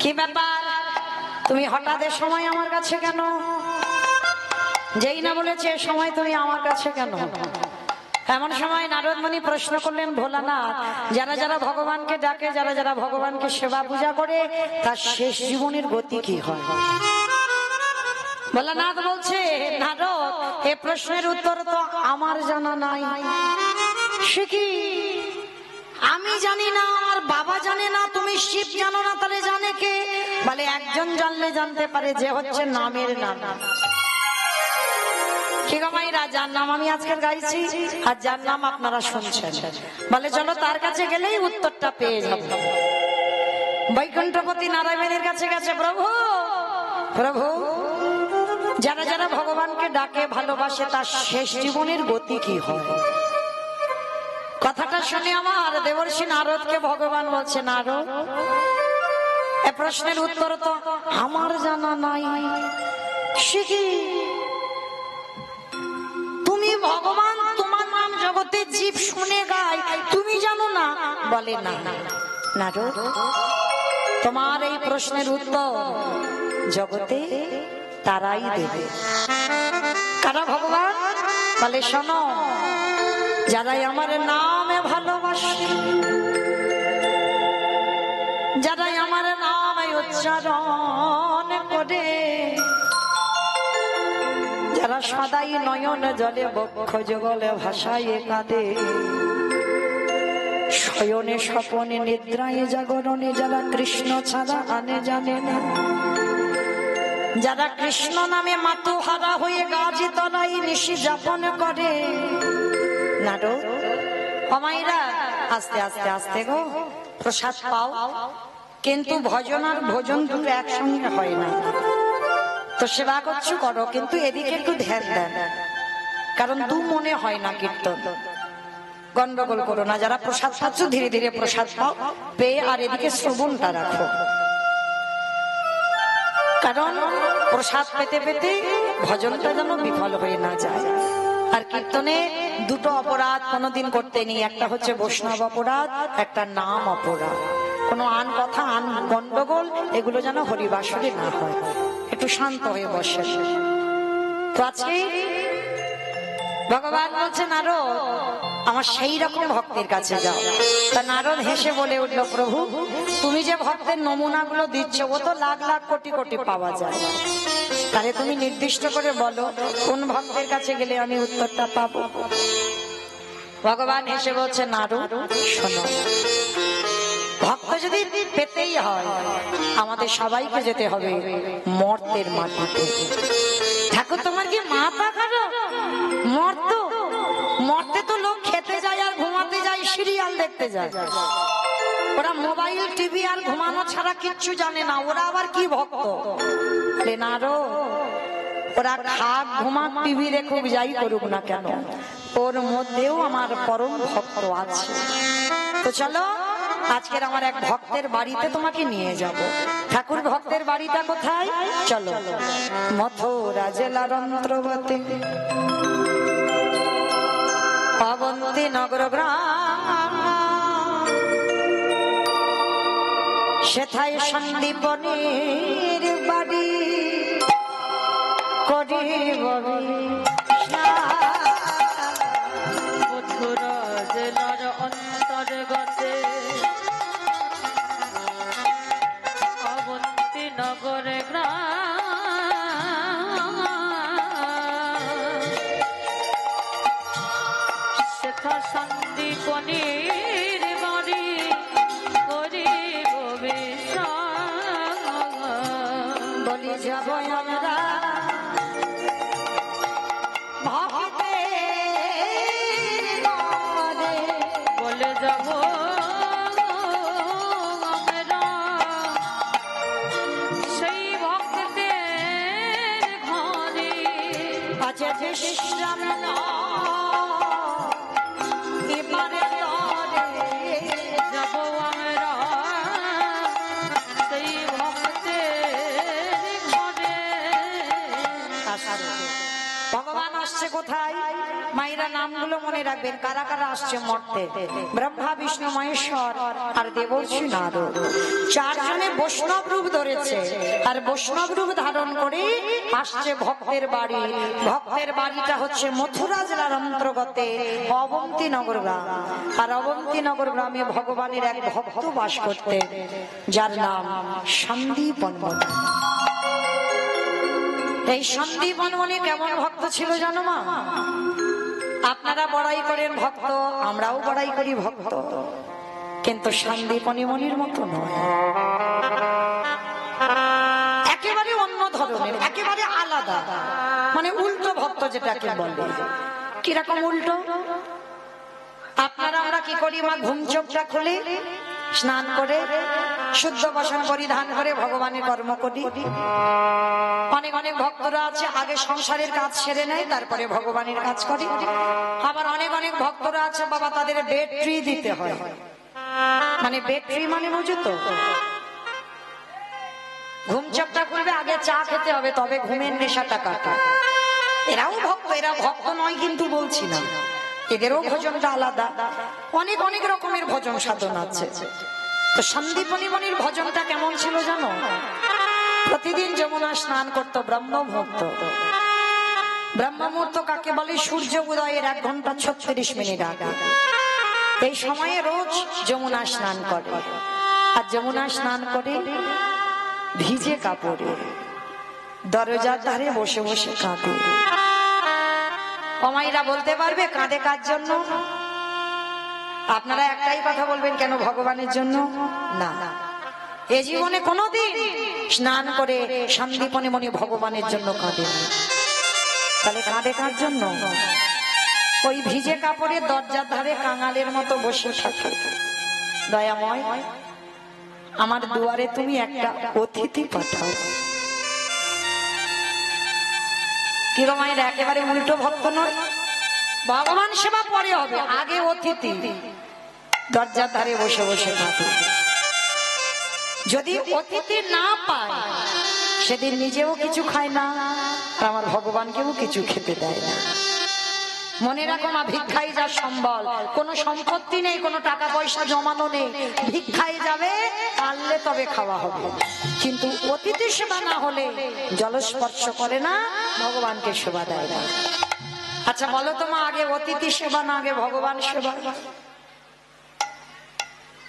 কি ব্যাপার, তুমি হঠাৎ এ সময় আমার কাছে কেন? যেই না বলেছে এ সময় তুমি আমার কাছে কেন? এমন সময় নারদ মুনি প্রশ্ন করলেন, ভোলানাথ, যারা যারা ভগবানকে ডাকে, যারা যারা ভগবানকে সেবা পূজা করে, তার শেষ জীবনের গতি কি হয়? ভোলানাথ বলছে, নারদ, এ প্রশ্নের উত্তর তো আমার জানা নাই। সে কি? আমি জানি না, আমার বাবা জানে না, তুমি শিব জানো না, তাহলে জানে কে? বলে একজন জানলে জানতে পারে, যে হচ্ছে নামের নাম। যার নাম আমি আজকের গাইছি আর যার নাম আপনারা শুনছেন, বলে চলো তার কাছে গেলেই উত্তরটা পেয়ে যাবো। বৈকুণ্ঠপতি নারায়ণের কাছে গেছে, প্রভু প্রভু, যারা যারা ভগবানকে ডাকে, ভালোবাসে, তার শেষ জীবনের গতি কি হয়? কথাটা শুনে আমার দেবর্ষি নারদকে ভগবান বলছে, নারদ, এ প্রশ্নের উত্তর তো আমার জানা নাই। সে কি? তুমি ভগবান, তোমার নাম জগতে জীব শুনে গায়, তুমি জানো না? বলে না নারদ, তোমার এই প্রশ্নের উত্তর জগতে তারাই দেবে। কারা ভগবান? বলে শোনো, যারাই আমার নামে ভালোবাসে, যারাই আমার নামে উচ্চারণ করে, যারা সদাই নয়ন জলে বক্ষ যুগলে ভাষায় কাঁদে, শয়নে স্বপনে নিদ্রায় জাগরণে, যারা কৃষ্ণ ছাড়া আনে জানে না, যারা কৃষ্ণ নামে মাতুহারা হয়ে গাছি তলাই নিশি যাপন করে। নারদ, অমাইরা, আস্তে আস্তে আস্তে গো, প্রসাদ পাও, কিন্তু ভজন আর ভোজন দুটো একসঙ্গে হয় না। তো সেবা করছো করো, কিন্তু এদিকে একটু ধ্যান দেন, কারণ দু মনে হয় না কীর্তন। গন্ডগোল করো না, যারা প্রসাদ পাচ্ছ ধীরে ধীরে প্রসাদ পাও, পেয়ে আর এদিকে শ্রবণটা রাখো, কারণ প্রসাদ পেতে পেতে ভজনটা যেন বিফল হয়ে না যায়। আর কীর্তনে দুটো অপরাধ কোনোদিন করতে নেই, একটা হচ্ছে বৈষ্ণব অপরাধ, একটা নাম অপরাধ। কোনো আন কথা, আন গন্ডগোল, এগুলো যেন হরিবাসরে না হয়। একটু শান্ত হয়ে বসে। তো আজকে ভগবান বলছে, নারদ, আমার সেই রকম ভক্তের কাছে যাও। তা নারদ হেসে বলে উঠল, প্রভু, তুমি যে ভক্তের নমুনাগুলো দিচ্ছ, ও তো লাখ লাখ কোটি কোটি পাওয়া যায়, তাহলে তুমি নির্দিষ্ট করে বলো কোন ভক্তের কাছে গেলে আমি উত্তরটা পাবো। ভগবান হেসে বলছে, নারদ শোনো, ভক্ত যদি পেতেই হয়, আমাদের সবাইকে যেতে হবে মর্তের মাটিতে। ঠাকুর, তোমার কি মাথা খারাপ? মর্ত, মর্তে তো লোক খেতে যায় আর ঘুমাতে যায়, সিরিয়াল দেখতে যায়। ওরা মোবাইল টিভি আর ঘুমানো ছাড়া কিচ্ছু জানে না, ওরা আবার কি ভক্ত? নারদ, ওরা খাক, ঘুমাক, টিভি দেখুক, যাই করুক না কেন, ওর মধ্যেও আমার পরম ভক্ত আছে। তো চলো, আজকের আমার এক ভক্তের বাড়িতে তোমাকে নিয়ে যাব। ঠাকুর, ভক্তের বাড়িটা কোথায়? চলো, মথুরা জেলার অন্তর্গতে অবন্তী নগর গ্রাম, সেথায় সন্দীপনের বাড়ি করিব। মথুরা জেলার অন্তর্গতে অবন্তী নগর গ্রাম, সেথা সন্দীপনের বাড়ি করিব বিশ্রাম। বলি যাব আমরা বলে যাব আমরা সেই ভক্তের ঘরে, আছে বিশ্রাম এবারে যাব আমরা সেই ভক্তের ঘরে। ভগবান আসছে কোথায়? মাইরা নামগুলো মনে রাখবেন, কারা কারা আসছে মর্তে। ব্রহ্মা, বিষ্ণু, মহেশ্বর আর দেবর্ষি নারদ, চারজনে বৈষ্ণব রূপ ধরেছে। আর বৈষ্ণব রূপ ধারণ করে আসছে ভক্তের বাড়ি। ভক্তের বাড়িটা হচ্ছে মথুরা জেলার অন্তর্গত অবন্তীনগর গ্রাম। আর অবন্তীনগর গ্রামে ভগবানের এক ভক্ত বাস করতেন, যার নাম সন্দীপন মুনি। এই সন্দীপন মুনি কেমন ভক্ত ছিল জানো মা? আপনারা বড়াই করেন ভক্ত, আমরাও বড়াই করি ভক্ত, কিন্তু সন্দীপন মুনির মতো নয়। একেবারে অন্য ধরনের, একেবারে আলাদা, মানে উল্টো ভক্ত যেটাকে বলে। কিরকম উল্টো? আপনারা আমরা কি করি মা? ঘুম চোখটা খুলে স্নান করে শুদ্ধ বসন পরিধান করে ভগবানের কর্ম করি। অনেক অনেক ভক্তরা আছে আগে সংসারের কাজ সেরে নেয়, তারপরে ভগবানের কাজ করে। আবার অনেক অনেক ভক্তরা আছে বাবা, তাদের বেড ট্রি দিতে হয়। মানে বেড ট্রি মানে বুঝো তো, ঘুম চোখটা খুলবে, আগে চা খেতে হবে, তবে ঘুমের নেশাটা কাটা। এরাও ভক্ত, এরা ভক্ত নয় কিন্তু বলছি না, এদেরও ভজনটা আলাদা। অনেক অনেক রকমের ভজন সাধন আছে। তো সন্দীপনী মুনির ভজনটা কেমন ছিল জানো? প্রতিদিন যমুনা স্নান করতো ব্রহ্ম মুহূর্ত। ব্রহ্ম মুহূর্ত কাকে বলে? সূর্য উদয়ের 1 ঘন্টা 36 মিনিট আগে। এই সময়ে রোজ যমুনা স্নান করে। আর যমুনা স্নান করে ভিজে কাপড়ে দরজার ধারে বসে বসে কাঁদে। অমাইরা বলতে পারবে কাঁদে কার জন্য? আপনারা একটাই কথা বলবেন, কেন? ভগবানের জন্য না। এ জীবনে কোনোদিন স্নান করে সন্দীপনী মুনি ভগবানের জন্য কাঁদে না। তাহলে কাঁদে কার জন্য? ওই ভিজে কাপড়ে দরজার ধারে কাঙালের মতো বসে থাকে। দয়াময়, আমার দুয়ারে তুমি একটা অতিথি পাঠাও। কিরম মায়ের একেবারে উল্টো ভক্ত নয়। ভগবান সেবা পরে হবে, আগে অতিথি। দরজার ধারে বসে বসে কাঁদে। যদি অতিথি না পায় সেদিন নিজেও কিছু খায় না, আর আমার ভগবানকেও কিছু খেতে দেয় না। মনে রাখো মা, ভিক্ষাই যা সম্বল। কোনো সম্পত্তি নেই, কোনো টাকা পয়সা জমানো নেই, ভিক্ষাই যাবে, পারলে তবে খাওয়া হবে। কিন্তু অতিথি সেবা না হলে জলস্পর্শ করে না, ভগবানকে সেবা দেয় না। আচ্ছা বলো তো মা, আগে অতিথি সেবা না আগে ভগবান সেবা?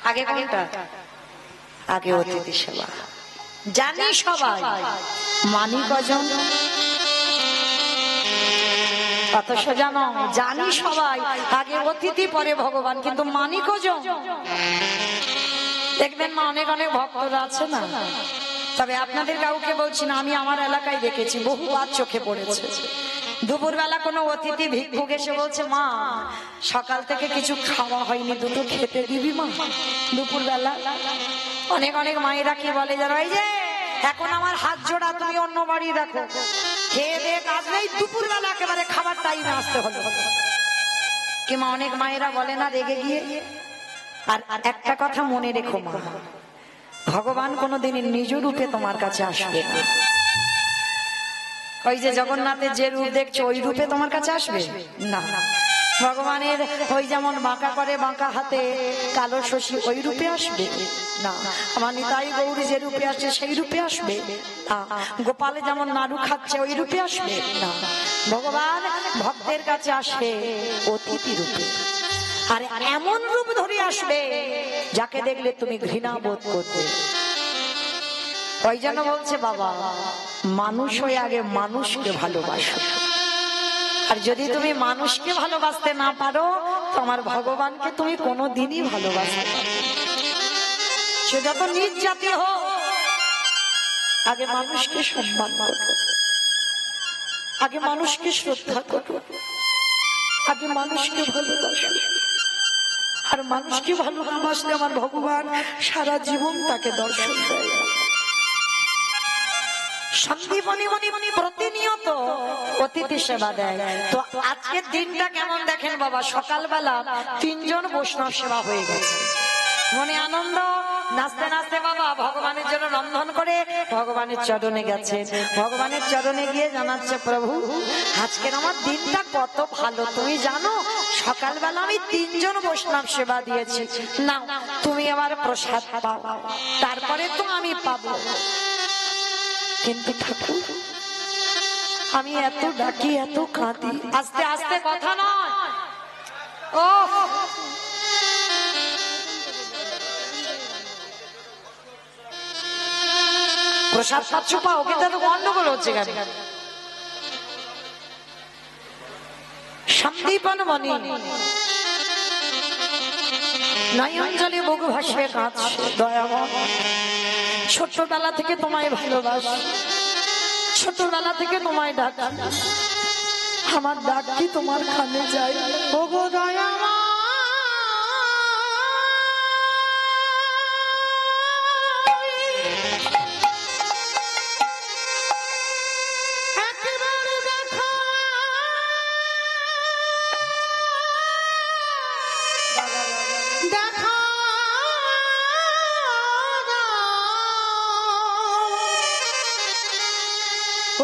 আগে কোনটা? আগে অতিথি সেবা। জানি সবাই, মানি কজন? অথচ জানো, জানি সবাই আগে অতিথি পরে ভগবান, কিন্তু মানি কজন? দেখবেন মা, অনেক অনেক ভক্তরা আছে না। তবে আপনাদের কাউকে বলছি না, আমি আমার এলাকায় দেখেছি, বহুবার চোখে পড়েছে। দুপুর বেলা কোনো অতিথি ভিক্ষুক এসে বলছে, মা সকাল থেকে কিছু খাওয়া হয়নি, দুটো খেতে দিবি মা দুপুর বেলা। অনেক অনেক মায়েরা কি বলে জানো? এই যে এখন আমার হাত জোড়া, তুমি অন্য বাড়ি রাখো, খেয়ে দিয়ে কাজ নেই, দুপুর বেলা একেবারে খাবার টাইমে আসতে হলো। কি মা, অনেক মায়েরা বলে না রেগে গিয়ে? আর একটা কথা মনে রেখো মা, ভগবান কোনোদিন নিজ রূপে তোমার কাছে আসবে না। ওই যে জগন্নাথের যে রূপ দেখছো ওই রূপে তোমার কাছে আসবে না। ভগবানের ওই যেমন বাঁকা করে বাঁকা হাতে কালো শশী, ওই রূপে আসবে না। আমার নিতাই গৌরী যে রূপে আসছে সেই রূপে আসবে না। গোপালে যেমন নাড়ু খাচ্ছে ওই রূপে আসবে না। ভগবান ভক্তের কাছে আসে অতিথি রূপে। আর এমন রূপ ধরে আসবে যাকে দেখলে তুমি ঘৃণা বোধ করবে। ওই জন্য বলছে বাবা, মানুষ হয়ে আগে মানুষকে ভালোবাসো। আর যদি তুমি মানুষকে ভালোবাসতে না পারো, তোমার ভগবানকে তুমি কোনোদিনই ভালোবাসতে পারবে না। সে যত নিজ জাতি হোক, আগে মানুষকে সম্মান করো, আগে মানুষকে শ্রদ্ধা করো, আগে মানুষকে ভালোবাসো। আর মানুষকে ভালোবাসলে আমার ভগবান সারা জীবন তাকে দর্শন দেয়। সন্দীপনী মুনি প্রতিনিয়ত অতিথি সেবা দেয়। তো আজকের দিনটা কেমন দেখেন বাবা, সকালবেলা 3 জন বৈষ্ণব সেবা হয়ে গেছে। মনে আনন্দ, নাচতে নাচতে বাবা বাবা ভগবানের জন্য রন্ধন করে ভগবানের চরণে গেছে। ভগবানের চরণে গিয়ে জানাচ্ছে, প্রভু আজকের আমার দিনটা কত ভালো, তুমি জানো সকালবেলা আমি 3 জন বৈষ্ণব সেবা দিয়েছি, না তুমি আবার প্রসাদ পাও, তারপরে তো আমি পাবো। কিন্তু ঠাকুর আমি এত ডাকি এত কাঁদি, আস্তে আস্তে কথা নয়, ও প্রসাদ পাচ্ছ পাও, কিন্তু এত গন্ডগোল হচ্ছে কেন? সন্দীপন মণি নয়ন জলে বুক ভাসিয়ে কাঁদছে, দয়াময় ছোট্টবেলা থেকে তোমায় ভালোবাসি, ছোটবেলা থেকে তোমায় ডাকি, আমার ডাক কি তোমার কানে যায়? ওগো দয়াময়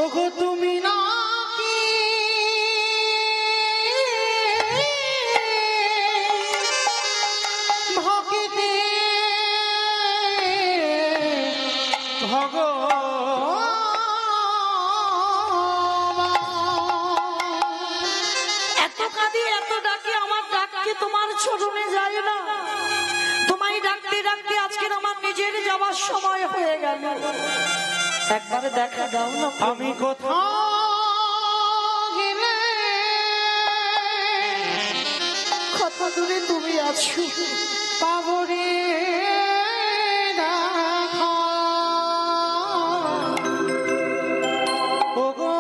ওগো তুমি নাকি ভক্তি এত কাঁদি এত ডাকি, আমার ডাক কি তোমার চরণে যায় না? তোমায় ডাকতে ডাকতে আজকের আমার নিজের যাওয়ার সময় হয়ে গেল, একবারে দেখা দাও না। আমি কোথাও গেলে কত দূরে তুমি আছো, পাবো রে দেখা। ওগো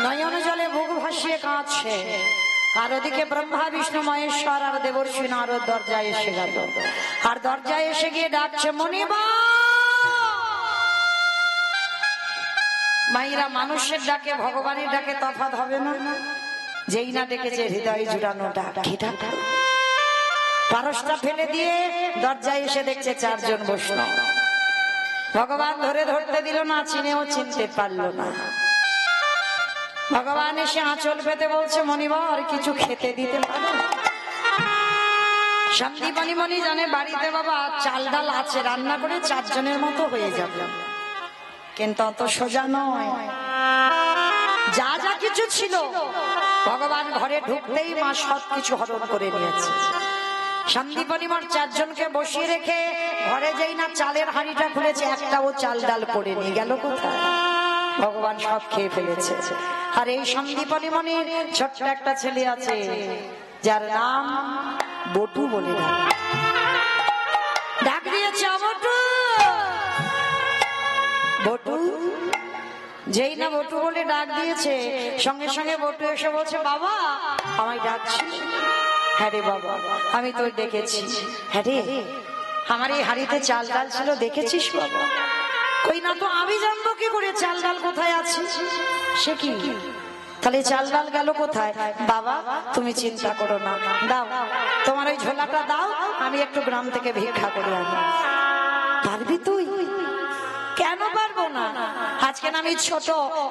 নয়ন জলে বুক ভাসিয়ে কাঁদছে, আর ওদিকে ব্রহ্মা বিষ্ণু মহেশ্বর আর দেবর্ষি নারদ দরজায় এসে গেল, আর দরজায় এসে গিয়ে ডাকছে, মনিবা। মাইরা মানুষের ডাকে ভগবানের ডাকে তফাৎ হবে না? যেই না ডেকেছে হৃদয় জুড়ানো ডাক, পারসটা ফেলে দিয়ে দরজায় এসে দেখছে 4 জন বৈষ্ণব। ভগবান ধরে ধরতে দিল না, চিনেও চিনতে পারলো না। ভগবান এসে আঁচল পেতে বলছে, মনিবর কিছু খেতে দিতে পারো? সন্দীপনী মণি জানে বাড়িতে বাবা চাল ডাল আছে, রান্না করে 4 জনের মতো হয়ে যাবে, কিন্তু অত সোজা নয়। যা যা কিছু ছিল ভগবান ঘরে ঢুকতেই মা সব কিছু হরণ করে নিয়েছে। সন্দীপনিমার চারজনকে বসিয়ে রেখে ঘরে যেই না চালের হাঁড়িটা খুলেছে, একটাও চাল ডাল পড়ে নিয়ে গেল কোথায়? ভগবান সব খেয়ে ফেলেছে। আর এই সন্দীপনিমণির ছোট্ট একটা ছেলে আছে যার নাম বটু বলে ডাক দিয়েছে, বটু বটু। যেই না বটু বলে ডাক দিয়েছে, সঙ্গে সঙ্গে বটু এসে বলছে, বাবা আমায় ডাকছি? হ্যাঁ রে বাবা, আমি তোর ডেকেছি। হ্যাঁ রে, আমার এই হাড়িতে চাল ডাল ছিল, দেখেছিস বাবা? কই না তো, আমি জানবো কি করে চাল ডাল কোথায় আছে? সে কি, তাহলে চাল ডাল গেল কোথায়? বাবা তুমি চিন্তা করো না, দাও তোমার ওই ঝোলাটা দাও, আমি একটু গ্রাম থেকে ভিক্ষা করে আনি। পারবি তুই? কেন পারবো না? আজকে আমি ছোট,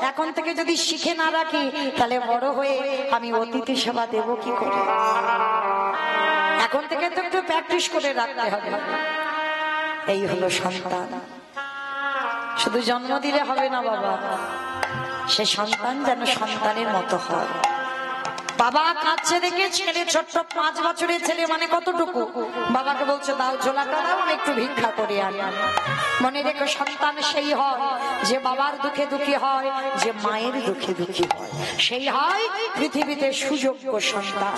এখন থেকে যদি শিখে না রাখি তাহলে বড় হয়ে আমি অতিথি সেবা দেব কি করে? এখন থেকে তো একটু প্র্যাকটিস করে রাখতে হবে। এই হলো সন্তান। শুধু জন্ম দিলে হবে না বাবা, সে সন্তান যেন সন্তানের মতো হয়। বাবা কাঁদছে দেখে ছেলে, ছোট্ট 5 বছরের ছেলে, মানে কতটুকু, বাবাকে বলছে দাও ঝোলাটা দাও, আমি একটু ভিক্ষা করে আনি। মনে রেখো, সন্তান সেই হয় যে বাবার দুঃখে দুঃখী হয়, যে মায়ের দুঃখে দুঃখী হয়, সেই হয় পৃথিবীতে সুযোগ্য সন্তান।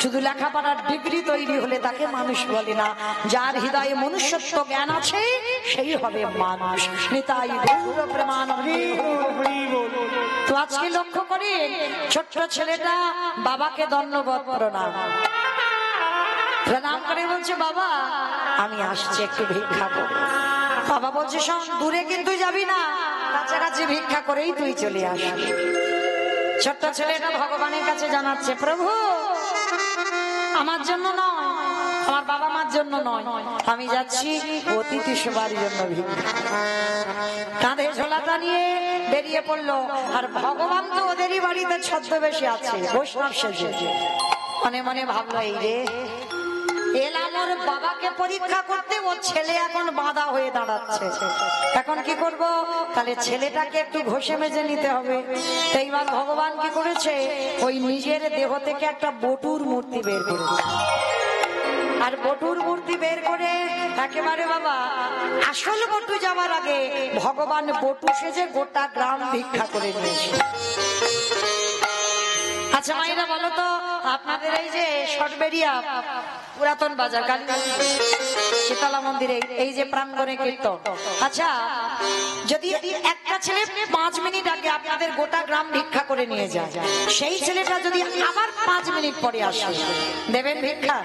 শুধু লেখাপড়ার ডিগ্রি তৈরি হলে তাকে মানুষ বলে না। যার হৃদয়ে মনুষ্যত্ব জ্ঞান আছে সেই হবে মানুষ। নিতাই গৌর প্রেমানন্দ। তো আজকে লক্ষ্য করে ছোট্ট ছেলেটা বাবাকে দণ্ডবত প্রণাম করে বলছে, বাবা আমি আসছি একটু ভিক্ষা করে। বাবা বলছে, শোন, দূরে কিন্তু যাবি না, কাছাকাছি ভিক্ষা করেই তুই চলে আসবি। ছোট্ট ছেলেটা ভগবানের কাছে জানাচ্ছে, প্রভু আমার জন্য নয়, আমার বাবা মার জন্য নয়, আমি যাচ্ছি অতিথি সেবার জন্য ভিক্ষা। কাঁধে ঝোলাটা নিয়ে বেরিয়ে পড়লো। আর ভগবান তো ওদেরই বাড়িতে ছদ্মবেশে আছে, বৈষ্ণব সেজে। মনে মনে ভাবলো, এই রে এলাম ওর বাবাকে পরীক্ষা করতে, ওর ছেলে এখন বাঁধা হয়ে দাঁড়াচ্ছে, এখন কি করব? তাহলে ছেলেটাকে একটু ঘষে মেজে নিতে হবে। তো এইবার ভগবান কি করেছে, ওই নিজের দেহ থেকে একটা বটুর মূর্তি বের করেছে। আর বটুর মূর্তি বের করে একেবারে বাবা আসল বটু যাওয়ার আগে ভগবান বটু সেজে গোটা গ্রাম ভিক্ষা করে নিয়েছে। আচ্ছা মায়েরা বলো তো, আপনাদের এই যে সরবেরিয়া পুরাতন বাজার শীতলা মন্দিরে এই যে প্রাঙ্গণে কীর্তন, আচ্ছা যদি একটা ছেলে 5 মিনিট আগে আপনাদের গোটা গ্রাম ভিক্ষা করে নিয়ে যায়, সেই ছেলেটা যদি আবার 5 মিনিট পরে আসে, দেবেন ভিক্ষা?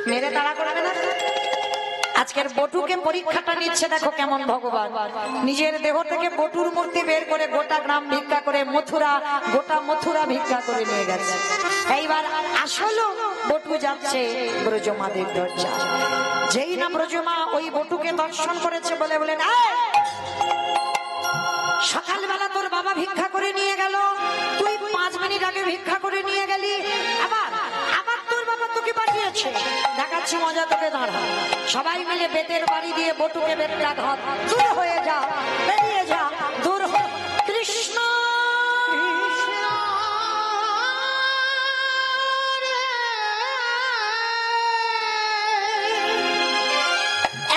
মেরে তাড়া করবে না? আজকের বটুকে পরীক্ষাটা নিচ্ছে, দেখো কেমন ভগবান নিজের দেহ থেকে বটুর মূর্তি বের করে গোটা গ্রাম ভিক্ষা করে গোটা মথুরা ভিক্ষা করে নিয়ে গেছে। এইবার আসলে বটু যাচ্ছে ব্রজমাদের দরজা। যেই না ব্রজমা ওই বটুকে দর্শন করেছে, বলে বলেন, সকালবেলা তোর বাবা ভিক্ষা করে নিয়ে গেল, তুই 5 মিনিট আগে ভিক্ষা করে নিয়ে গেলি, আবার তোর বাবা তোকে পাঠিয়েছে, দেখাচ্ছি মজা তোকে, দাঁড়া। সবাই মিলে বেতের বাড়ি দিয়ে বটুকে বেতটা ধর, দূর হয়ে যা, বেরিয়ে যা, দূর হ। কৃষ্ণ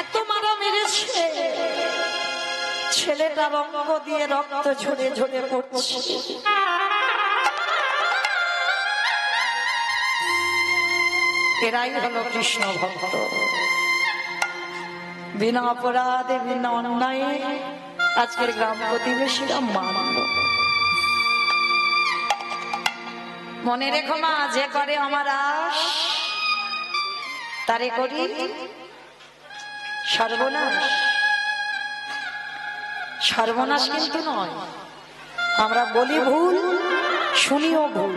এত মারা মেরেছে, ছেলেটা রঙ্গ দিয়ে রক্ত ঝরে ঝরে পড়ছে। এরাই হলো কৃষ্ণ ভক্ত। বিনা অপরাধে বিনা অন্যায়ে আজকের গ্রাম প্রতিবেশীরা মানল। মনে রেখো মা, যে করে আমার আশ তারে করি সর্বনাশ। সর্বনাশ কিন্তু নয়, আমরা বলি ভুল, শুনিও ভুল।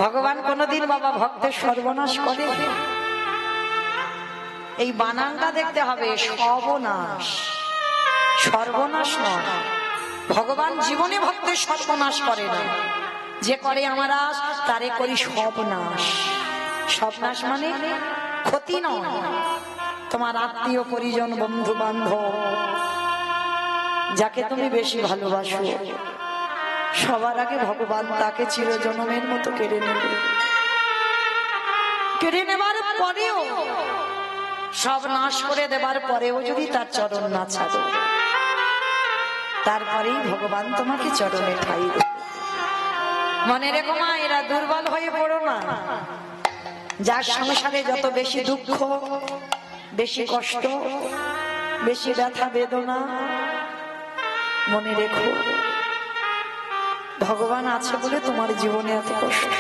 ভগবান কোনদিন বাবা ভক্তের সর্বনাশ করে? এই বানানটা দেখতে হবে, সর্বনাশ, সর্বনাশ নয়। ভগবান জীবনে ভক্তের সর্বনাশ করে না। যে করে আমার আশ তারে করি সর্বনাশ। সর্বনাশ মানে ক্ষতি নয়, তোমার আত্মীয় পরিজন বন্ধু বান্ধব যাকে তুমি বেশি ভালোবাসো, সবার আগে ভগবান তাকে চিরজনমের মতো কেড়ে নেবে। কেড়ে নেবার পরেও, সব নাশ করে দেবার পরেও যদি তার চরণ না ছাড়ো, তারপরেই ভগবান তোমাকে চরণে ঠাই দেবে। মনে রেখো মা, এরা দুর্বল হয়ে পড়ো না। যার সংসারে যত বেশি দুঃখ, বেশি কষ্ট, বেশি ব্যথা বেদনা, মনে রেখো ভগবান আছে বলে তোমার জীবনে এত কষ্ট।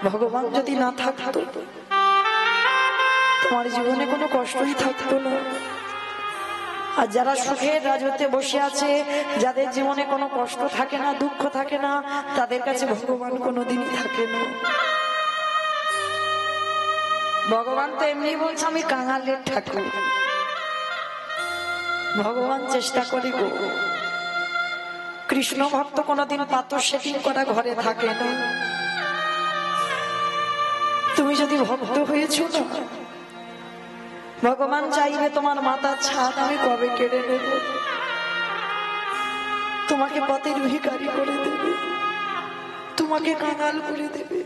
ভগবান যদি না থাকতো, তোমার জীবনে কোনো কষ্টই থাকতো না। আর যারা সুখের রাজত্বে বসে আছে, যাদের জীবনে কোনো কষ্ট থাকে না, দুঃখ থাকে না, তাদের কাছে ভগবান কোনোদিনই থাকে না। ভগবান তো এমনি বলছে আমি কাঙালের ঠাকুর। ভগবান চেষ্টা করি গো, কৃষ্ণ ভক্ত কোনোদিন পাথর সেটিং করা ঘরে থাকে না। তুমি যদি ভক্ত হয়েছ না, ভগবান চাইবে তোমার মাথার ছাদ আমি কবে কেড়ে নেব, তোমাকে পথের ভিখারি করে দেবে, তোমাকে কাঙাল করে দেবে।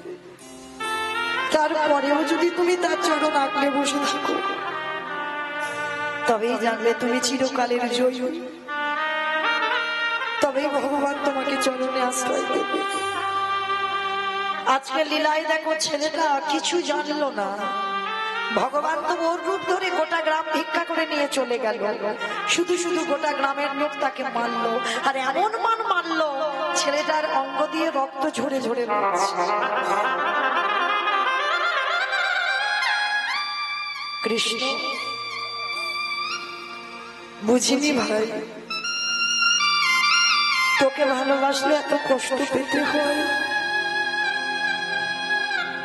তারপরেও যদি তুমি তার চরণ আঁকড়ে বসে থাকো, তবেই জানবে তুমি চিরকালের জয়ী। তবেই ভগবান তোমাকে চরণে আশ্রয় দেবে। আজকে লীলায় দেখো, ছেলেটা কিছু জানলো না, ভগবান তো ওর রূপ ধরে গোটা গ্রাম ভিক্ষা করে নিয়ে চলে গেল। শুধু শুধু গোটা গ্রামের লোক তাকে মারলো, আর এমন মারলো ছেলেটার অঙ্গ দিয়ে রক্ত ঝরে ঝরে পড়ছে। কৃষ্ণ বুঝিনি ভাই, তোকে ভালোবাসলে এত কষ্ট পেতে হয়,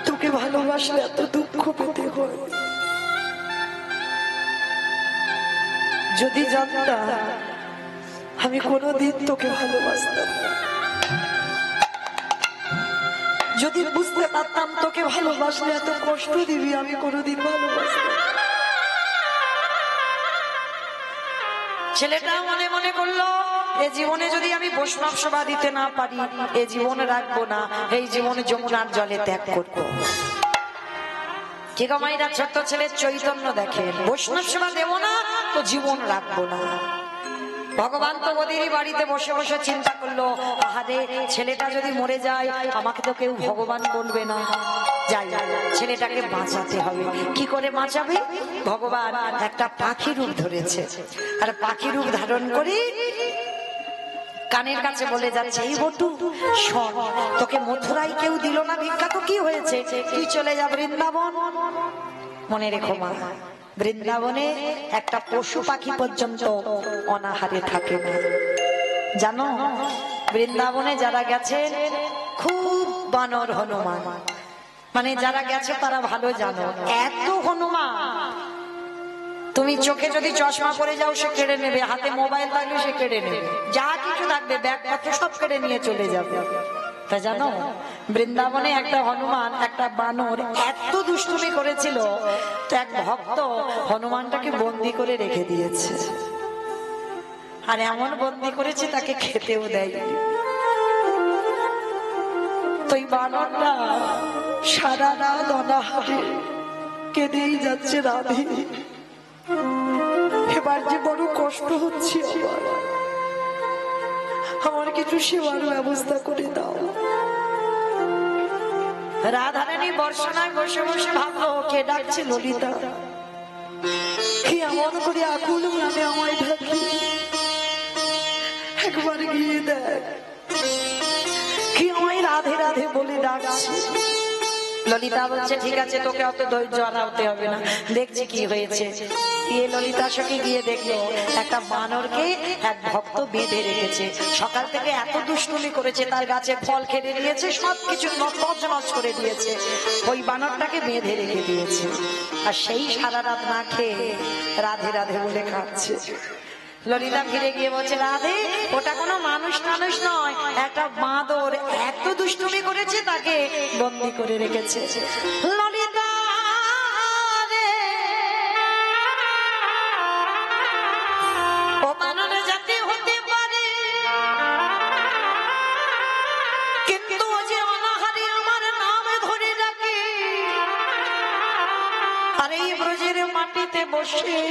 তোকে ভালোবাসলে এত দুঃখ পেতে হয়। যদি জানতাম আমি কোনোদিন তোকে ভালোবাসতাম না, যদি বুঝতে পারতাম তোকে ভালোবাসলে এত কষ্ট দিবি, আমি কোনোদিন ভালোবাসতাম। ছেলেটা মনে মনে করলো, এ জীবনে যদি আমি বৈষ্ণব সেবা দিতে না পারি, এ জীবনে রাখবো না, এই জীবনে যমুনার জলে ত্যাগ করবো। ঠিক মাইরা ছোট্ট ছেলের চৈতন্য দেখেন, বৈষ্ণব সেবা দেবো না তো জীবন রাখবো না। ভগবান তো ওদেরই বাড়িতে বসে বসে চিন্তা করলো, আহারে ছেলেটা যদি মরে যায় আমাকে তো কেউ ভগবান বলবে না, যাই ছেলেটাকে বাঁচাতে হবে। কি করে বাঁচাবে? ভগবান একটা পাখি রূপ ধরেছে, আর পাখি রূপ ধারণ করে কানের কাছে বলে যাচ্ছে, এই বটু শোন, তোকে মথুরায় কেউ দিল না ভিক্ষা, তো কি হয়েছে, তুই চলে যা বৃন্দাবন। মনে রেখো মা, বৃন্দাবনে একটা পশু পাখি পর্যন্ত অনাহারে থাকে না। জানো, বৃন্দাবনে যারা গেছে খুব বানর হনুমান, মানে যারা গেছে তারা ভালো জানো, এত হনুমান তুমি চোখে যদি চশমা পরে যাও সে কেড়ে নেবে, হাতে মোবাইল থাকলে সে কেড়ে নেবে, যা কিছু থাকবে ব্যাগপত্র সব কেড়ে নিয়ে চলে যাবে। তা জানো, বৃন্দাবনে একটা হনুমান, একটা বানর এত দুষ্টুমি করেছিল, তো এক ভক্ত হনুমানটাকে বন্দি করে রেখে দিয়েছে, আর এমন বন্দি করেছে তাকে খেতেও দেয়। তো এই বানরটা সারা রাত অনাহারে কেঁদেই যাচ্ছে, রাধে এবার যে বড় কষ্ট হচ্ছে, আমার কিছু সেবার ব্যবস্থা করে দাও। রাধারানী বর্ষানায় বসে বসে ভাবলো, কে ডাকছে? ললিতা। কি এমন করে আকুল প্রাণে আমায় ডাকি, একবার গিয়ে দেখ কি আমায় রাধে রাধে বলে ডাকছে। ললিতা বলছে, ঠিক আছে, তোকে অত ধৈর্য হারাতে হবে না, দেখছি কি হয়েছে। ললিতা সখী গিয়ে দেখলো একটা বানরকে এক ভক্ত বেঁধে রেখেছে, সকাল থেকে এত দুষ্টুমি করেছে, তার গাছে ফল কেড়ে নিয়েছে, সবকিছু তছনছ করে দিয়েছে, ওই বানরটাকে বেঁধে রেখে দিয়েছে, আর সেই সারা রাত না খেয়ে রাধে রাধে বলে খাচ্ছে। ললিতা ফিরে গিয়ে বলছে, রাধে ওটা কোনো মানুষ টানুষ নয়, একটা বাঁদর এত দুষ্টুমি করেছে, তাকে বন্দি করে রেখেছে। ললিতা রে, ও বানর বসে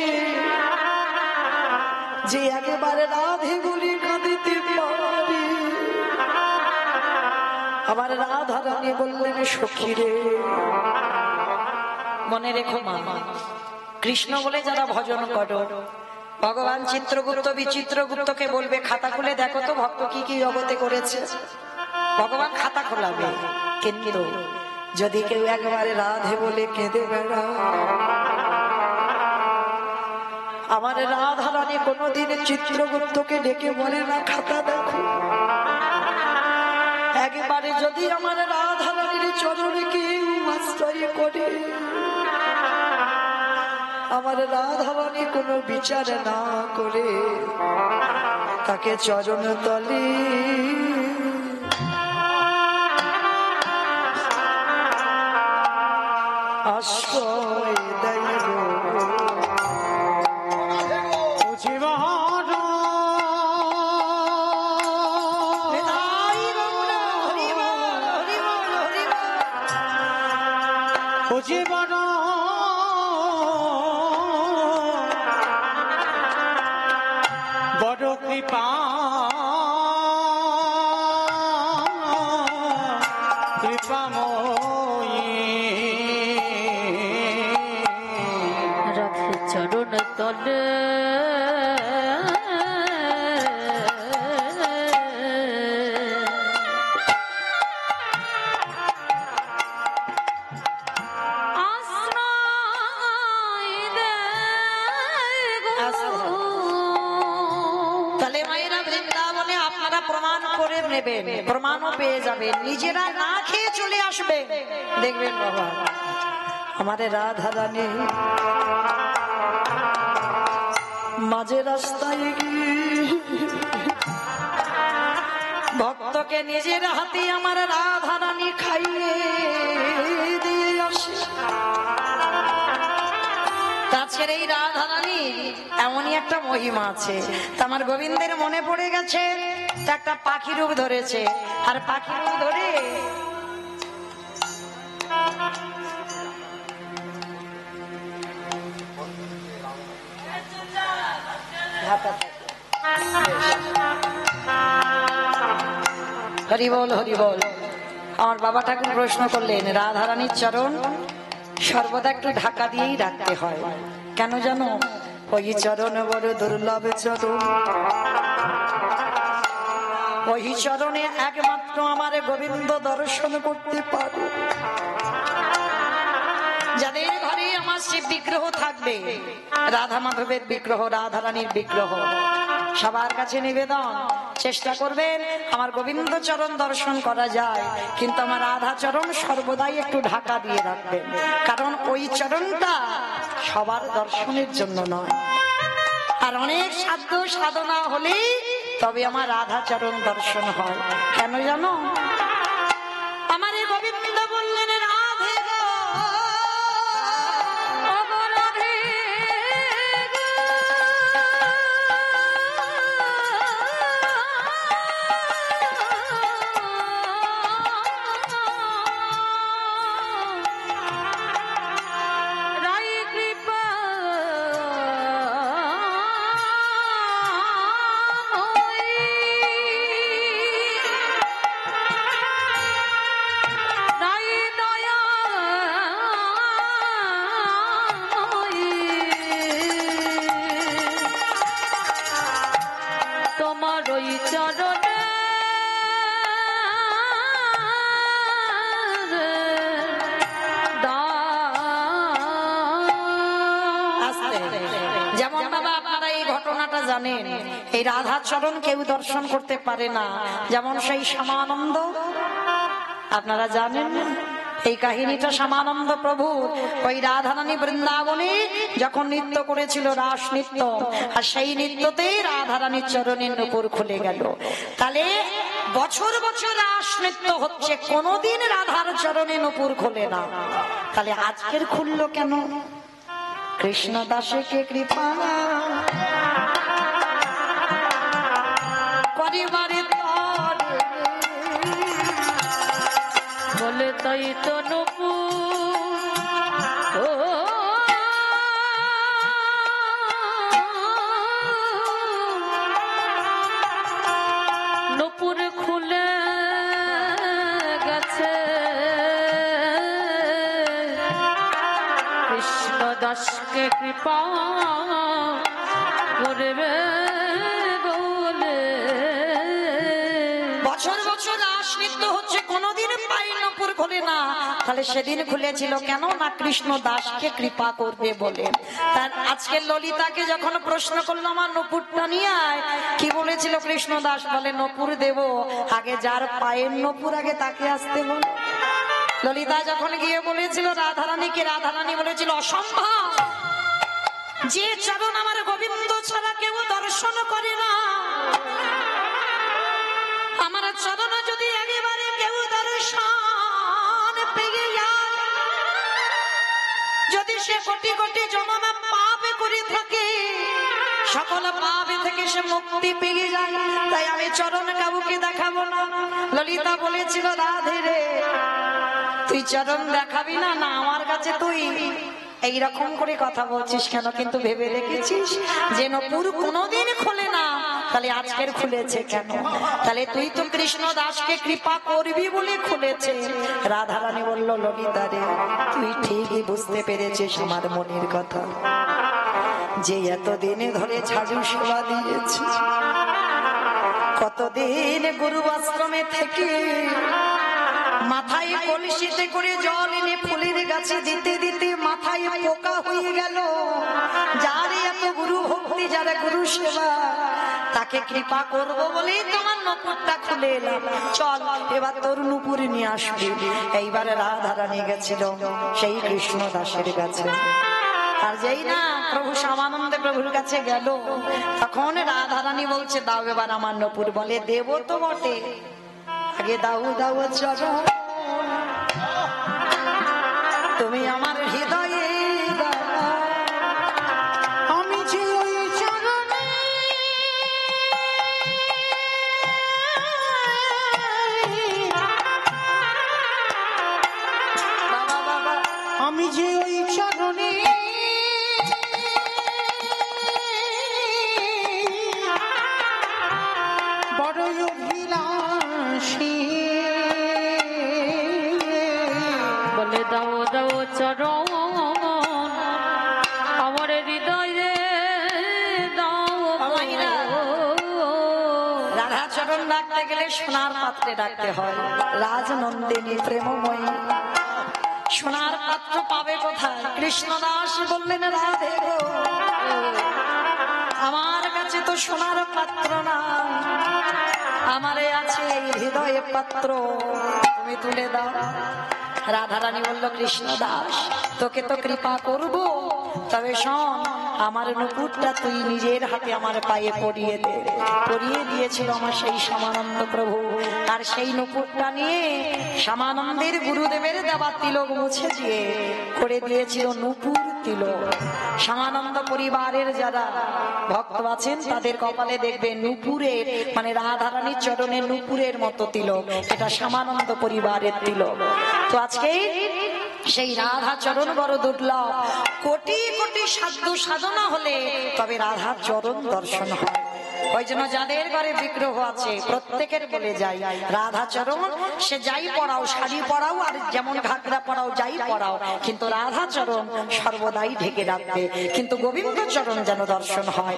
যে একেবারে রাধে বলে কাঁদিতে পারি। আমার রাধা রানী বললেন সখী রে, মনে রেখো মা, কৃষ্ণ বলে যারা ভজন করো, ভগবান চিত্রগুপ্ত বিচিত্রগুপ্তকে বলবে খাতা খুলে দেখো তো ভক্ত কি কি জগতে করেছে। ভগবান খাতা খোলাবে, কিন্তু যদি কেউ একবারে রাধে বলে কেঁদে বেড়া, আমার রাধা রানী কোনোদিন চিত্রগুপ্তকে ডেকে বলে না খাতা দেখো। একবারে যদি আমার রাধা রানীর চরণে কেউ আশ্রয় করে, আমার রাধা রানী কোনো বিচার না করে তাকে চরণ তলে আশ্রয় দেয় গো। জীবন বড় কৃপা কৃপাময়ী রাধে চরণ তলে প্রমাণও পেয়ে যাবেন, নিজেরা না খেয়ে চলে আসবে, দেখবেন বাবা আমাদের রাধা রানী মাঝে রাস্তায় ভক্তকে নিজের হাতে আমার রাধা রানী খাইয়ে দিয়ে আসে। তাছাড়া এই রাধা রানী এমনই একটা মহিমা আছে, আমার গোবিন্দের মনে পড়ে গেছে একটা পাখি রূপ ধরেছে, আর পাখি রূপ ধরে হরি বল হরি বল। আমার বাবা ঠাকুর প্রশ্ন করলেন রাধা রানীর চরণ সর্বদা একটু ঢাকা দিয়েই রাখতে হয় কেন জানো? ওই চরণ বড় দুর্লভ চরণ, ওই চরণে একমাত্র আমার গোবিন্দ দর্শন করতে পারো। যাদের ঘরে আমার শিব বিগ্রহ থাকবে, রাধা মাধবের বিগ্রহ, রাধা রানীর বিগ্রহ, সবার কাছে নিবেদন চেষ্টা করবেন আমার গোবিন্দ চরণ দর্শন করা যায়, কিন্তু আমার রাধা চরণ সর্বদাই একটু ঢাকা দিয়ে রাখবেন, কারণ ওই চরণটা সবার দর্শনের জন্য নয়। আর অনেক সাধ্য সাধনা হলেই তবে আমার রাধা চরণ দর্শন হয়। কেন জানো? আমার এই গোবিন্দ বললেন রাধে গো, জানেন এই রাধা চরণ কেউ দর্শন করতে পারে না, যেমন সেই শ্যামানন্দ আপনারা জানেন এই কাহিনীটা। শ্যামানন্দ প্রভু ওই রাধারানী বৃন্দাবনে যখন নৃত্য করেছিল রাস নৃত্য, আর সেই নৃত্যতে রাধারানীর চরণের নূপুর খুলে গেল। তাহলে বছর বছর রাস নৃত্য হচ্ছে, কোনদিন রাধার চরণে নূপুর খোলে না, তাহলে আজকের খুললো কেন? কৃষ্ণ দাসে কে কৃপা পরিবারে বলে তাই তো নূপুর দাসকে কৃপা করবে বলে বছর বছর রাস নৃত্য হচ্ছে, কোনোদিন পায়ের নপুর খোলে না। তাহলে সেদিন খুলেছিল কেন না? কৃষ্ণ দাসকে কৃপা করবে বলে। তার আজকে ললিতাকে যখন প্রশ্ন করলো আমার নপুরটা নিয়ে আয়, কি বলেছিল কৃষ্ণ দাস? বলে নপুর দেব, আগে যার পায়ের নপুর আগে তাকে আসতে বল। ললিতা যখন গিয়ে বলেছিল রাধারানীকে, রাধারানী বলেছিল অসম্ভব, যে চরণ আমার গোবিন্দ ছাড়া কেউ দর্শন করে না, আমার চরণ যদি একেবারে কেউ দর্শন পেয়ে যায়, যদি সে কোটি কোটি জন্ম পাপ করে থাকে, সকল পাপ থেকে সে মুক্তি পেয়ে যায়, তাই আমি চরণ কাউকে দেখাবো না। ললিতা বলেছিল রাধে রে, তুই চরণ দেখাবি না? না, আমার কাছে তুই এইরকম করে কথা বলছিস কেন? কিন্তু ভেবে দেখেছিস যে নপুর কোনোদিন খোলে না, তাহলে আজকের খুলেছে কেন? তাহলে তুই তো কৃষ্ণ দাসকে কৃপা করবি বলে খুলেছে। রাধারানী বলল ললিতা রে, তুই ঠিকই বুঝতে পেরেছিস আমার মনের কথা, যে এতদিনে ধরে ঝাড়ু সেবা দিয়েছি, কতদিন গুরু আশ্রমে থেকে মাথায় কলসিতে করে জল এনে ফুলের গাছে দিতে দিতে মাথায় পোকা হয়ে গেল। যার এত গুরু ভক্তি, যারা গুরু সেবা, তাকে কৃপা করব বলে তোমার নপুরটা খুলে এলাম। চল এবার তোর নুপুর নিয়ে আসবি। এইবারে রাধারানী গেছিল সেই কৃষ্ণ দাসের কাছে। আর যেই না প্রভু শ্যামানন্দ প্রভুর কাছে গেল, তখন রাধারানী বলছে দাও এবার আমার নপুর। বলে দেব তো বটে, আগে দাও দাও চরণ, তুমি আমার হৃদয়ে দাও। আমি যে ওই চরণে বাবা বাবা, আমি যে ওই চরণে বড়ই অভিলাষী, বলে দাও দাও চরণ আমার হৃদয়ে দাও মাইরা। রাধা চরণ ডাকতে গেলে সোনার পাত্রে ডাকতে হয়। রাজনন্দিনী প্রেমময়ী সোনার পাত্র পাবে কোথায়? কৃষ্ণদাস বললেন রাধে গো, আমার কাছে তো সোনার পাত্র না, আমারে আছে এই হৃদয়ে পাত্র, তুমি তুলে দাও। রাধারানী বলল কৃষ্ণ দাস, তোকে তো কৃপা করব, তবে শোন আমার নুপুরটা তুই নিজের হাতে আমার পায়ে পরিয়ে দে। পরিয়ে দিয়েছিল আমার সেই শ্যামানন্দ প্রভু, আর সেই নুপুরটা নিয়ে শ্যামানন্দের গুরুদেবের দেওয়া তিলক মুছে দিয়ে করে দিয়েছিল নুপুর তিলক। শ্যামানন্দ পরিবারের যারা ভক্ত আছেন তাদের কপালে দেখবে নুপুরের, মানে রাধারানীর চরণে নুপুরের মতো তিলক, এটা শ্যামানন্দ পরিবারের তিলক। তো আজকে সেই রাধা চরণ বড় দুর্লভ, কোটি কোটি সাধ্য সাধনা হলে তবে রাধার চরণ দর্শন হয়। ওই জন্য যাদের ঘরে বিগ্রহ আছে প্রত্যেকের বলে যাই, রাধা চরণ সে যাই পড়াও, শাড়ি পড়াও আর যেমন ঘাগরা পড়াও, যাই পড়াও, কিন্তু রাধা চরণ সর্বদাই ঢেকে রাখবে, কিন্তু গোবিন্দ চরণ যেন দর্শন হয়।